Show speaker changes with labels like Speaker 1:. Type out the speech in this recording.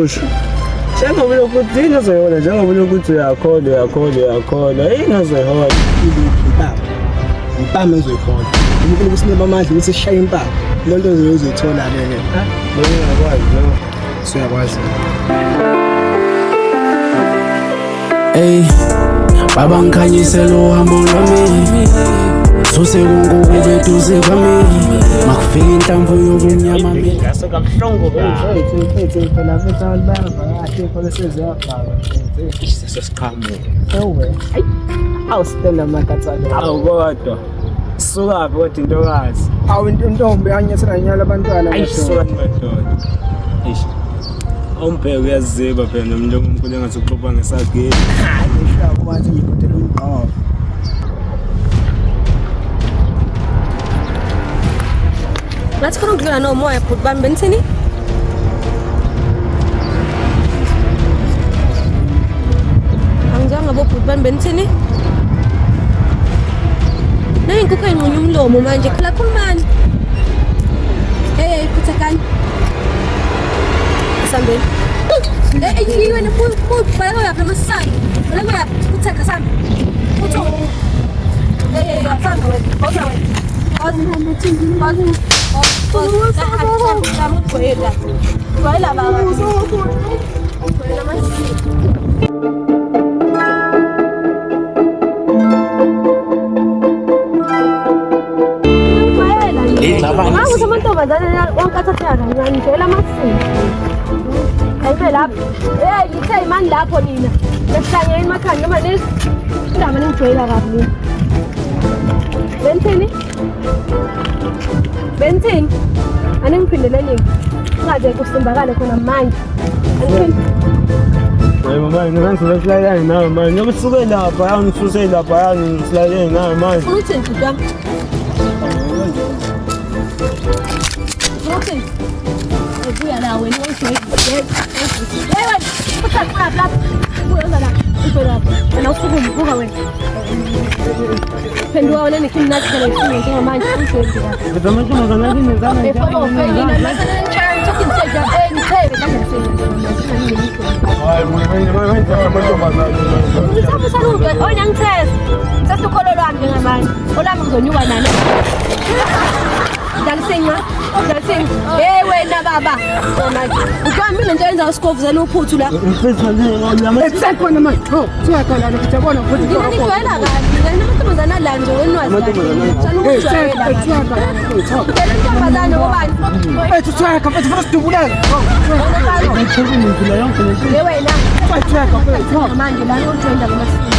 Speaker 1: usho njengoba lokuthi ingazoyona njengoba lokuthi uyakholwa ingazoyona impama ezoyikhola umuntu usinema amandla ukuthi sishaye impama lo nto uzoyithola leke lo ngiyakwazi lo siyakwazi
Speaker 2: baba ngikhanyise lo hambo lwami sose kunguku beduze kwami makufika inhlamvu yobumnyama
Speaker 1: ngaso kabuhlungu phela phela kahle khona seziyabhala sesiqhamuka ewe awusitela makatsana awukodwa sukaphi kodwa intokazi intombi yanyathela nyala abantwana ayisuka nimadoda umbheke uyaziba phela nomuntu omkhulu engathi uxoxa ngesageli ngisho kwathi ngiphothela umqobo
Speaker 3: ngathi khona ukudlula nomoya bhuti bami benithini angizange bo bhuti bami benithini nayinkuku enqunya umlomo manje khala khulumani phuthakani asambeni wena bhala uyapha amasisane bhala uyapha phuthaka sami phutho asamba amantombazane wonke athatheka kancane ngicela amasiko ayibe lapho lithe imani lapho nina nesihlangene emakhanda noma indaba ningijwayela kabi nina Benthini aningiphindeleni ngaze kusimbakale khona manje
Speaker 1: mama ngizangihle silayani nawe manje ngoba suke lapha yangisuse lapha yangisilale nawe manje
Speaker 3: uthi ngidam okay ebuya la wena uzoyibeka wena uthatha lapha uyoza la lapha ana usukumbuka wena pendua wena nikhini nathi phela isinto njengamanje uzoyibeka
Speaker 1: ngizamanje mazana ngizana
Speaker 3: wena baba ukamile nje enza usikovuzela uphuthu la
Speaker 1: esekhona manje siyakhala ngijabona ukuthi
Speaker 3: ngijwayela kabi njengomantombazana la nje wenwazi ntombazane wobani
Speaker 1: ethutshaka mfethu funa sidubulela
Speaker 3: wena manje la ujoyina ngamasiko